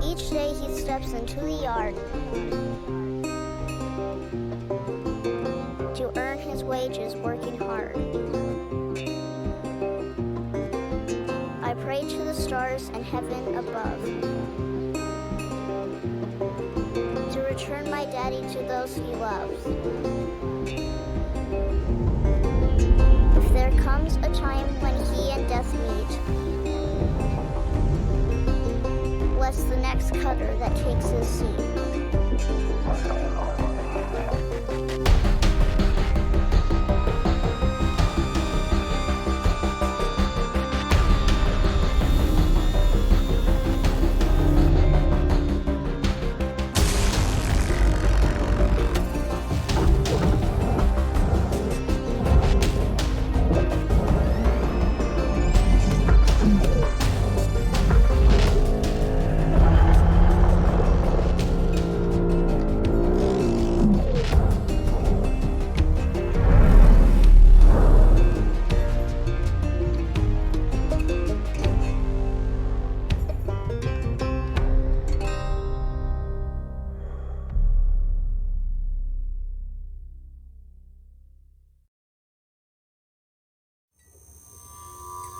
Each day he steps into the yard to earn his wages working hard. I pray to the stars and heaven above to return my daddy to those he loves. If there comes a time when he and death meet, bless the next cutter that takes his seat.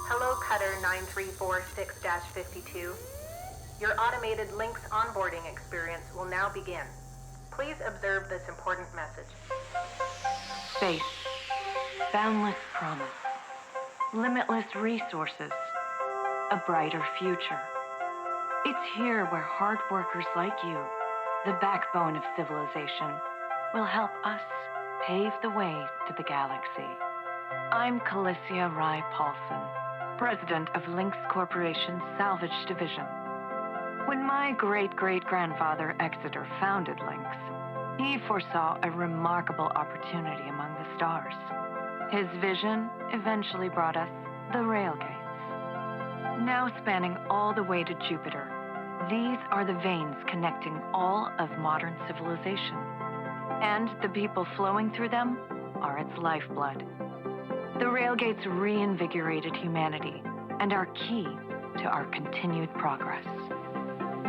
Hello, Cutter 9346-52. Your automated Lynx onboarding experience will now begin. Please observe this important message. Space, boundless promise, limitless resources, a brighter future. It's here where hard workers like you, the backbone of civilization, will help us pave the way to the galaxy. I'm Calicia Rye Paulson, president of Lynx Corporation's Salvage Division. When my great-great-grandfather Exeter founded Lynx, he foresaw a remarkable opportunity among the stars. His vision eventually brought us the railgates. Now spanning all the way to Jupiter, these are the veins connecting all of modern civilization. And the people flowing through them are its lifeblood. The railgates reinvigorated humanity and are key to our continued progress.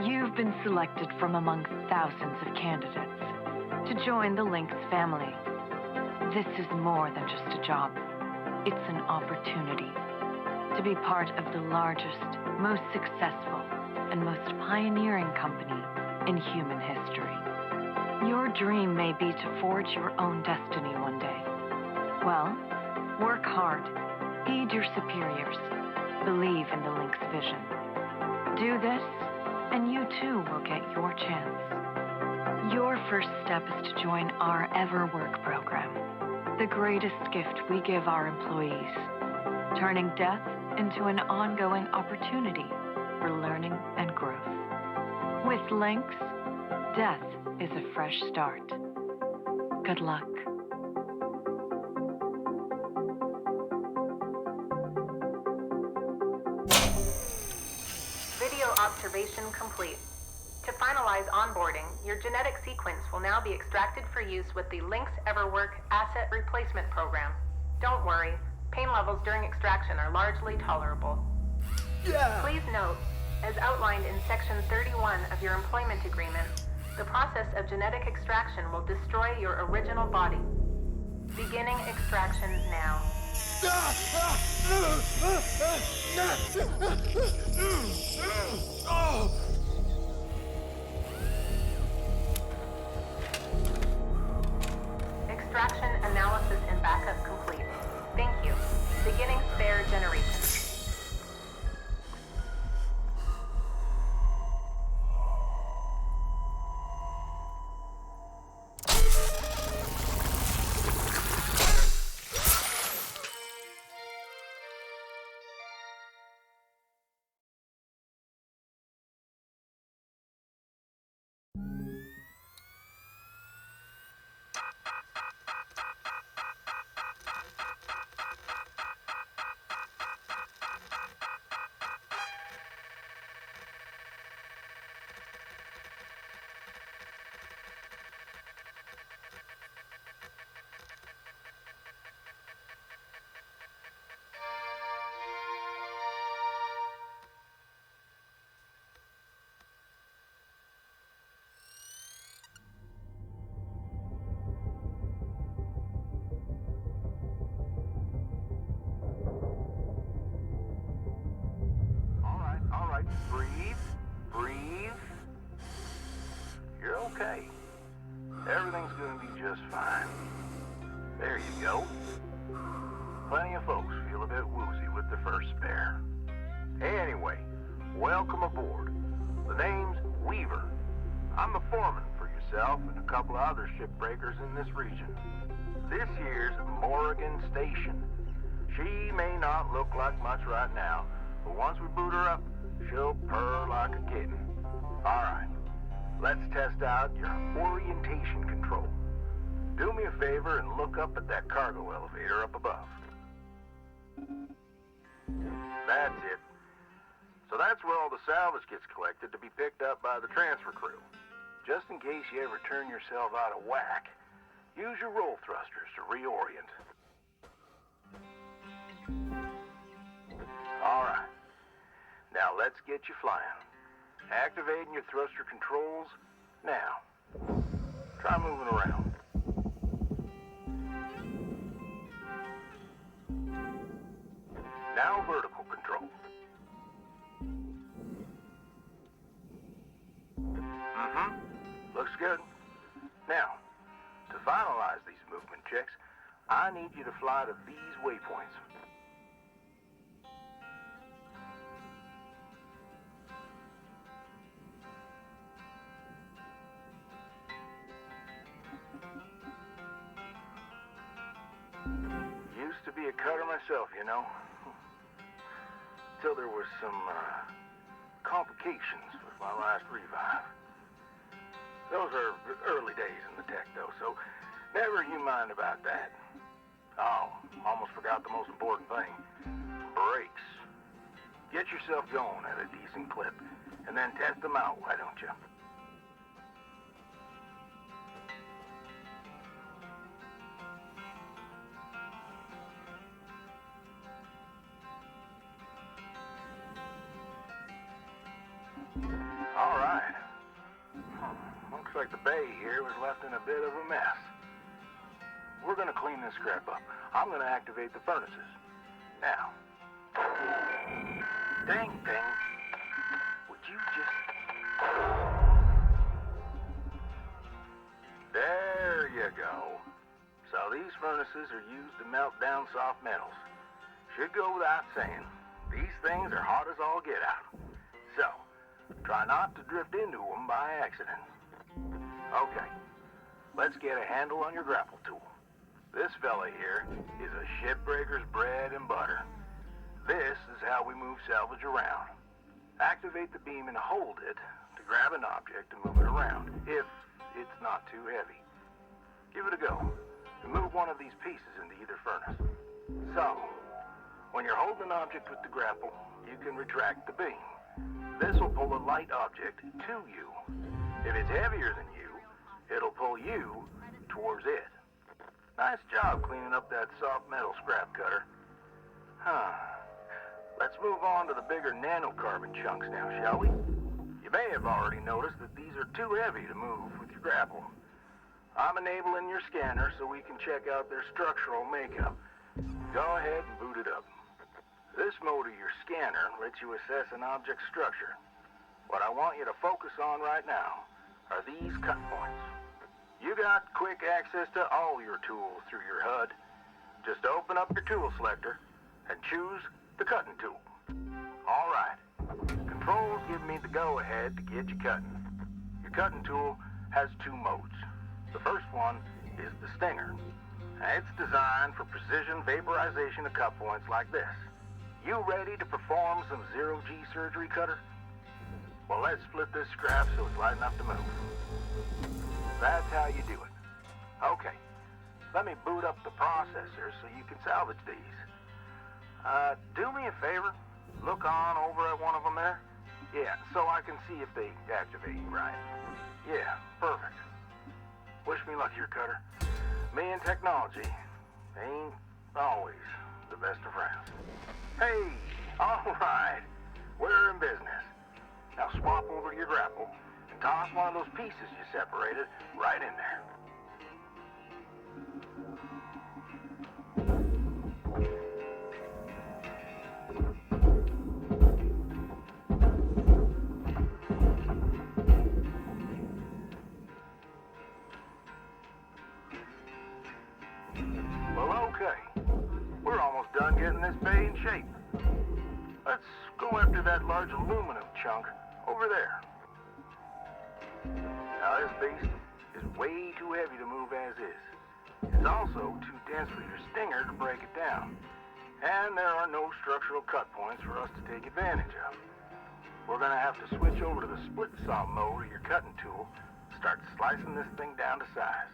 You've been selected from among thousands of candidates to join the Lynx family. This is more than just a job. It's an opportunity to be part of the largest, most successful, and most pioneering company in human history. Your dream may be to forge your own destiny one day. Well, work hard, heed your superiors, believe in the Lynx vision. Do this, and you too will get your chance. Your first step is to join our EverWork program, the greatest gift we give our employees, turning death into an ongoing opportunity for learning and growth. With Lynx, death is a fresh start. Good luck. Video observation complete. To finalize onboarding, your genetic sequence will now be extracted for use with the Lynx EverWork Asset Replacement Program. Don't worry, pain levels during extraction are largely tolerable. Please note, as outlined in Section 31 of your employment agreement, the process of genetic extraction will destroy your original body. Beginning extraction now. Extraction analysis and backup complete. Thank you. Beginning spare generation. Everything's gonna be just fine. There you go. Plenty of folks feel a bit woozy with their first spare. Anyway, welcome aboard. The name's Weaver. I'm the foreman for yourself and a couple of other shipbreakers in this region. This here's Morrigan Station. She may not look like much right now, but once we boot her up, she'll purr like a kitten. Alright, let's test out your orientation control. Do me a favor and look up at that cargo elevator up above. That's it. So that's where all the salvage gets collected to be picked up by the transfer crew. Just in case you ever turn yourself out of whack, use your roll thrusters to reorient. Alright. Now let's get you flying. Activating your thruster controls now. Try moving around. Now vertical control. Looks good. Now, to finalize these movement checks, I need you to fly to these waypoints. Used to be a cutter myself, you know. Till there was some complications with my last revive. Those are early days in the tech, though, so never you mind about that. Oh, almost forgot the most important thing. Brakes. Get yourself going at a decent clip, and then test them out, why don't you? All right. Looks like the bay here was left in a bit of a mess. We're gonna clean this scrap up. I'm gonna activate the furnaces. Now. Dang thing. Would you just... There you go. So these furnaces are used to melt down soft metals. Should go without saying. These things are hot as all get out. So, try not to drift into them by accident. Okay, let's get a handle on your grapple tool. This fella here is a shipbreaker's bread and butter. This is how we move salvage around. Activate the beam and hold it to grab an object and move it around, if it's not too heavy. Give it a go, and move one of these pieces into either furnace. So, when you're holding an object with the grapple, you can retract the beam. This will pull a light object to you. If it's heavier than you, it'll pull you towards it. Nice job cleaning up that soft metal scrap cutter. Let's move on to the bigger nanocarbon chunks now, shall we? You may have already noticed that these are too heavy to move with your grapple. I'm enabling your scanner so we can check out their structural makeup. Go ahead and boot it up. This mode of your scanner lets you assess an object's structure. What I want you to focus on right now are these cut points. You got quick access to all your tools through your HUD. Just open up your tool selector and choose the cutting tool. All right. Controls give me the go-ahead to get you cutting. Your cutting tool has two modes. The first one is the stinger. It's designed for precision vaporization of cut points like this. You ready to perform some zero-G surgery, cutter? Well, let's split this scrap so it's light enough to move. That's how you do it. Okay, let me boot up the processor so you can salvage these. Do me a favor. Look on over at one of them there. Yeah, so I can see if they activate right. Yeah, perfect. Wish me luck here, cutter. Me and technology ain't always the best of friends. Hey, all right. We're in business. Now swap over to your grapple and toss one of those pieces you separated right in there. Okay, we're almost done getting this bay in shape. Let's go after that large aluminum chunk over there. Now this beast is way too heavy to move as is. It's also too dense for your stinger to break it down. And there are no structural cut points for us to take advantage of. We're gonna have to switch over to the split saw mode of your cutting tool, start slicing this thing down to size.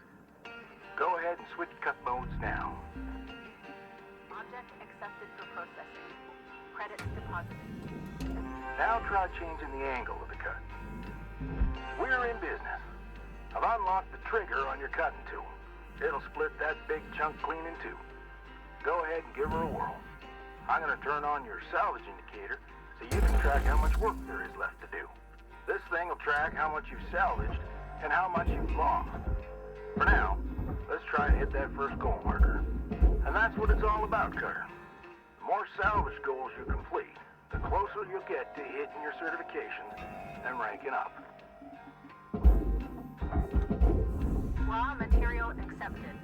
Go ahead and switch cut modes now. Object accepted for processing. Credits deposited. Now try changing the angle of the cut. We're in business. I've unlocked the trigger on your cutting tool. It'll split that big chunk clean in two. Go ahead and give her a whirl. I'm gonna turn on your salvage indicator so you can track how much work there is left to do. This thing will track how much you've salvaged and how much you've lost. For now, let's try and hit that first goal marker. And that's what it's all about, Cutter. The more salvage goals you complete, the closer you'll get to hitting your certifications and ranking up. Raw material accepted.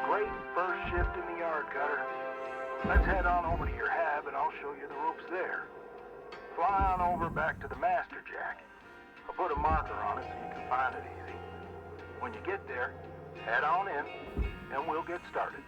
Great first shift in the yard, Cutter. Let's head on over to your hab and I'll show you the ropes there. Fly on over back to the master jack. I'll put a marker on it so you can find it easy. When you get there, head on in and we'll get started.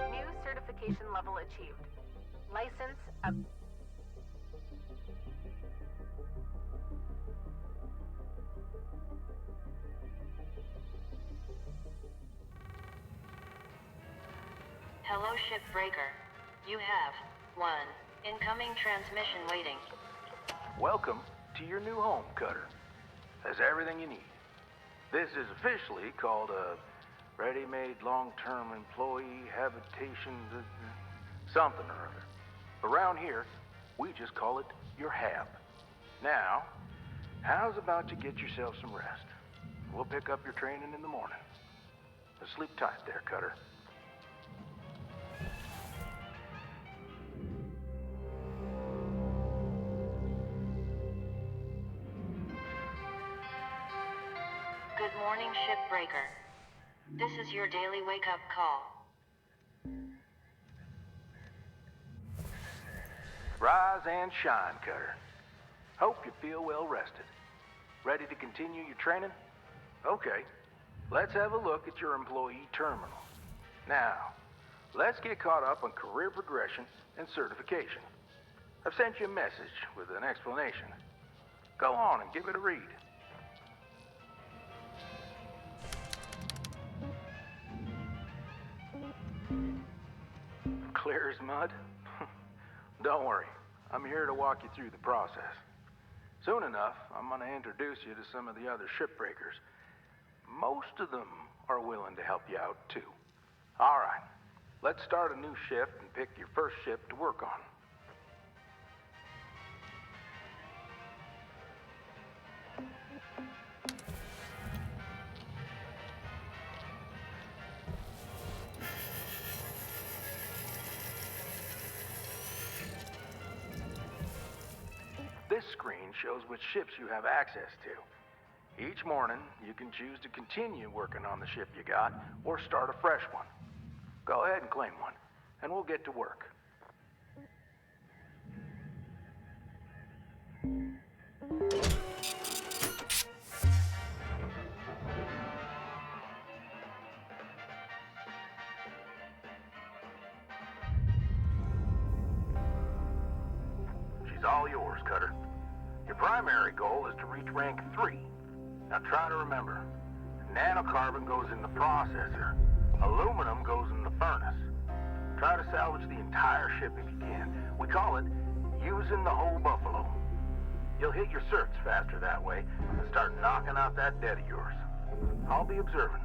New certification level achieved. License up. Hello, Shipbreaker. You have one incoming transmission waiting. Welcome to your new home, Cutter. There's everything you need. This is officially called a ready-made long-term employee habitation something or other. Around here, we just call it your hab. Now, how's about you get yourself some rest? We'll pick up your training in the morning. Now sleep tight there, Cutter. Good morning, Shipbreaker. This is your daily wake-up call. Rise and shine, Cutter. Hope you feel well rested. Ready to continue your training? Okay, let's have a look at your employee terminal. Now, let's get caught up on career progression and certification. I've sent you a message with an explanation. Go on and give it a read. Clear as mud? Don't worry, I'm here to walk you through the process. Soon enough, I'm going to introduce you to some of the other shipbreakers. Most of them are willing to help you out, too. All right, let's start a new shift and pick your first ship to work on. This screen shows which ships you have access to. Each morning, you can choose to continue working on the ship you got or start a fresh one. Go ahead and claim one, and we'll get to work. She's all yours, Cutter. Your primary goal is to reach rank 3. Now try to remember, nanocarbon goes in the processor, aluminum goes in the furnace. Try to salvage the entire ship if you can. We call it using the whole buffalo. You'll hit your certs faster that way and start knocking out that debt of yours. I'll be observing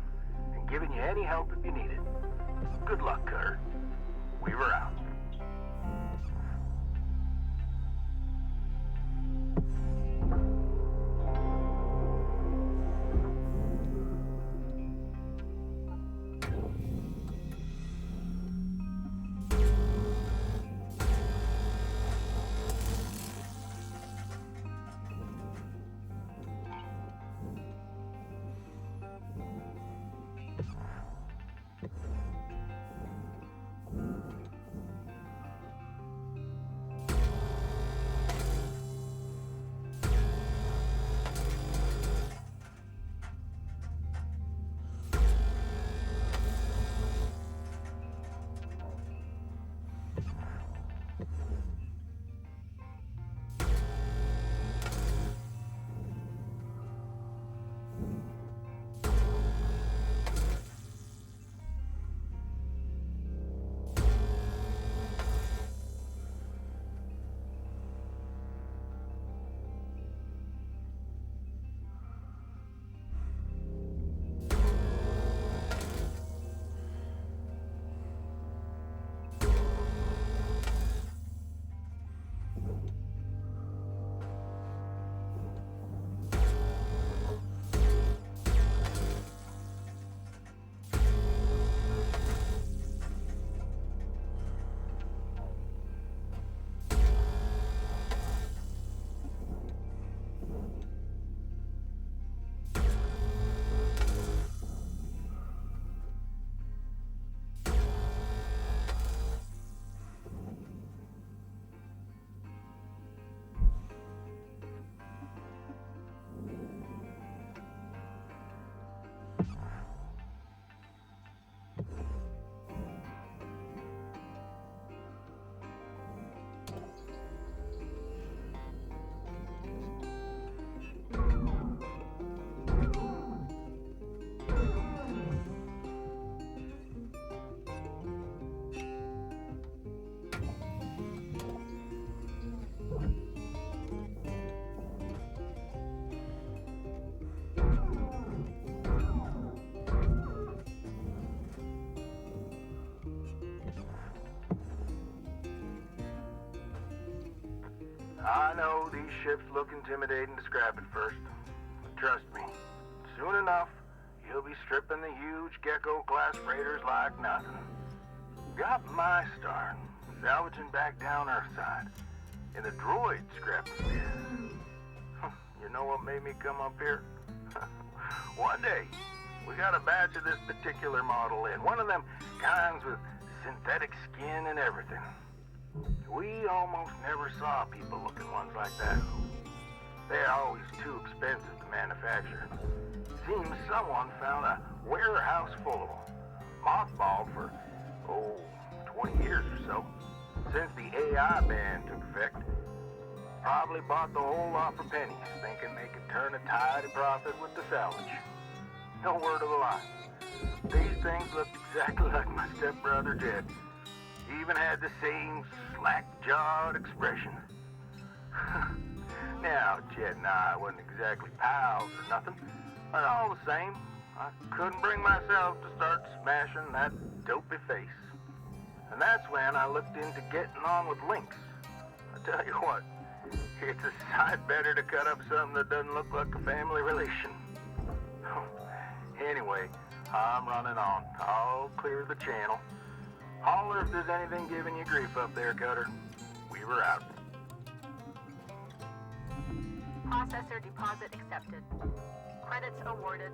and giving you any help if you need it. Good luck, Cutter. Weaver out. I know these ships look intimidating to scrap at first, but trust me, soon enough, you'll be stripping the huge Gecko-class freighters like nothing. Got my start salvaging back down Earthside in the droid scrapping biz. You know what made me come up here? One day, we got a batch of this particular model in, one of them kinds with synthetic skin and everything. We almost never saw people-looking ones like that. They're always too expensive to manufacture. Seems someone found a warehouse full of them, mothballed for, 20 years or so, since the AI ban took effect. Probably bought the whole lot for pennies, thinking they could turn a tidy profit with the salvage. No word of a lie. These things looked exactly like my stepbrother Jed. Even had the same slack-jawed expression. Now, Jed and I wasn't exactly pals or nothing, but all the same, I couldn't bring myself to start smashing that dopey face. And that's when I looked into getting on with Lynx. I tell you what, it's a sight better to cut up something that doesn't look like a family relation. Anyway, I'm running on. I'll clear the channel. Holler if there's anything giving you grief up there, Cutter. We were out. Processor deposit accepted. Credits awarded.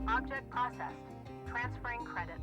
Object processed. Transferring credits.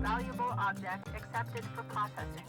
Valuable object accepted for processing.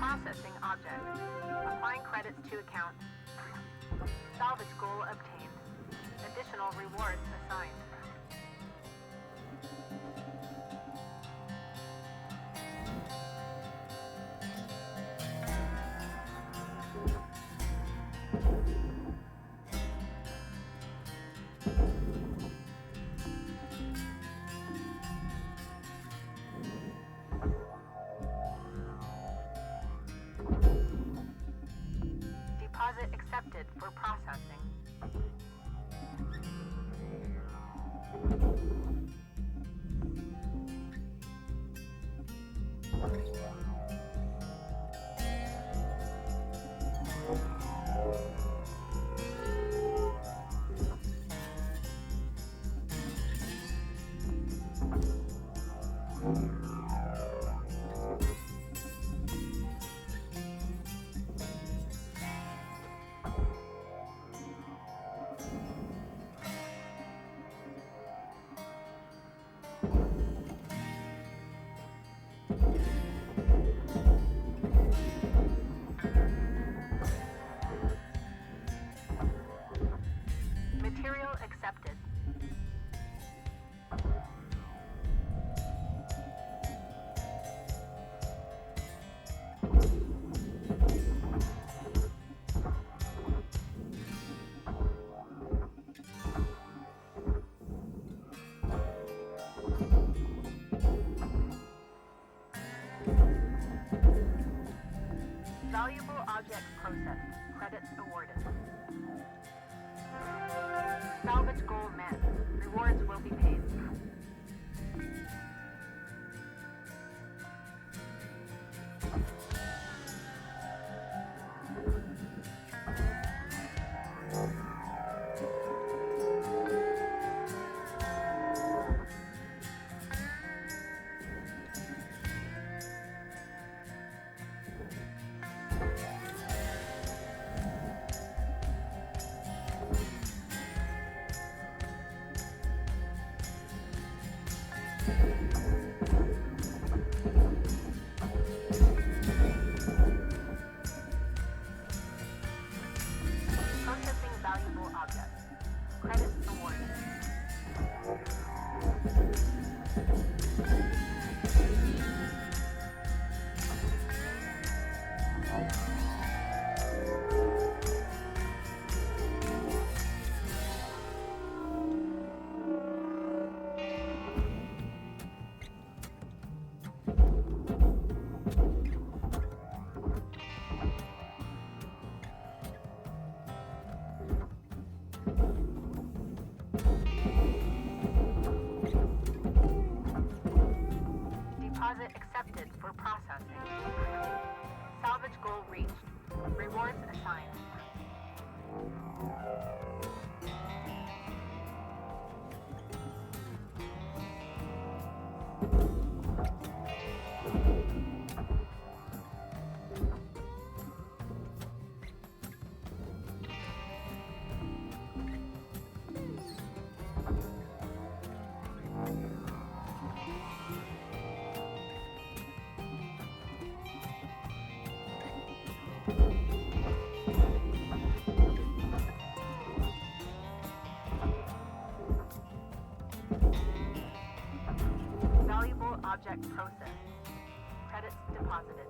Processing object. Applying credits to account. Salvage goal obtained. Additional rewards assigned. Deposit accepted for processing. Material accepted. Valuable object processed. Credits awarded. Salvage goal met. Rewards will be paid. Processing valuable objects. Credits awarded. Deposit accepted for processing. Salvage goal reached. Rewards assigned. Valuable object processed. Credits deposited.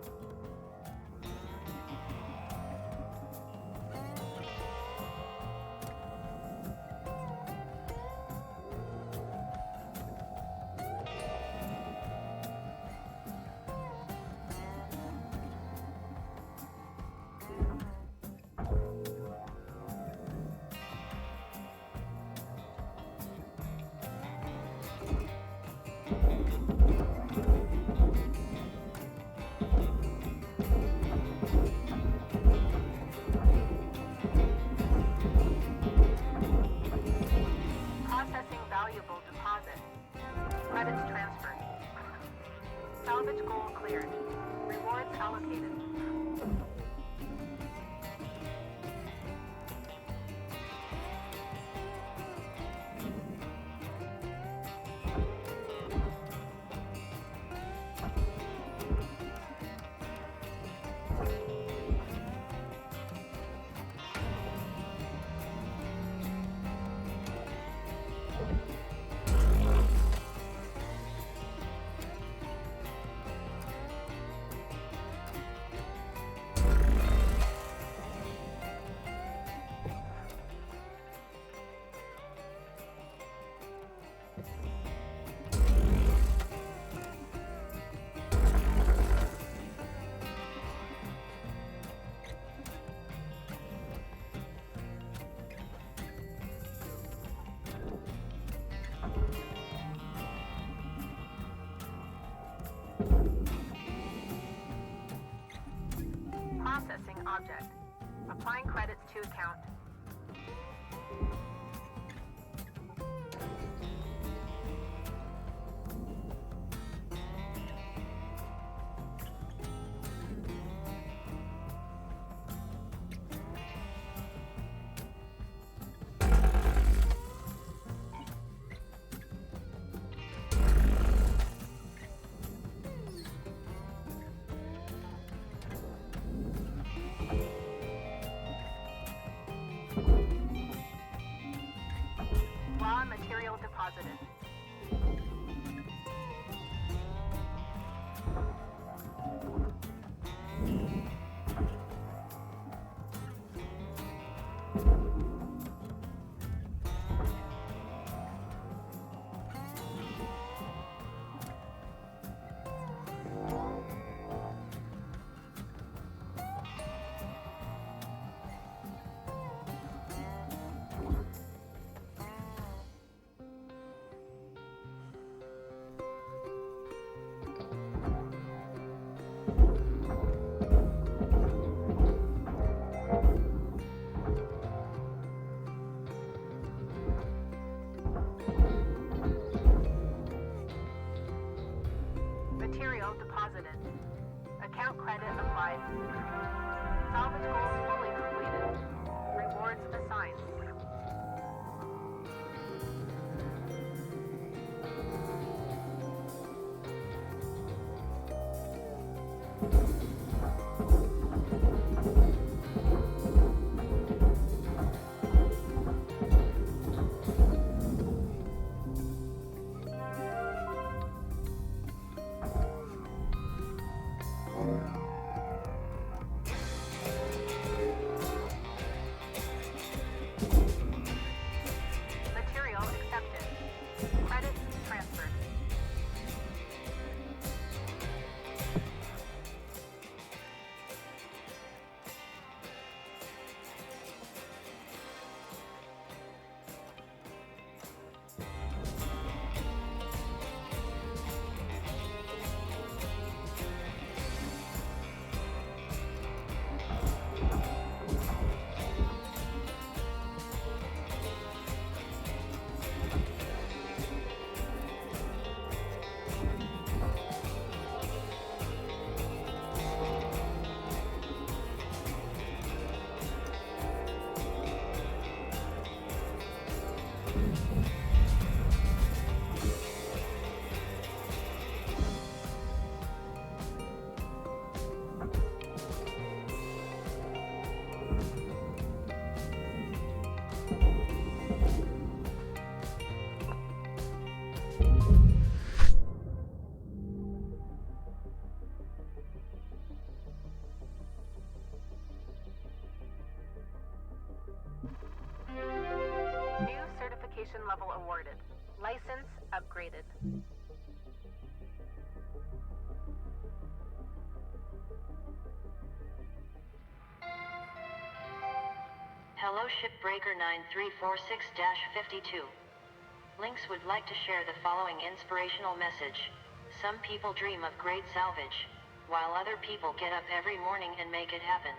Processing valuable deposit. Credits transferred. Salvage goal cleared. Rewards allocated. Processing object. Applying credits to account. Raw material deposited. Material accepted. Credit transferred. New certification level awarded. License upgraded. Hello, Shipbreaker 9346-52. Lynx would like to share the following inspirational message. Some people dream of great salvage, while other people get up every morning and make it happen.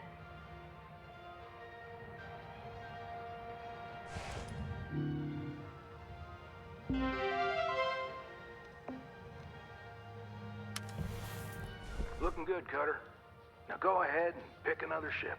Looking good, Cutter. Now go ahead and pick another ship.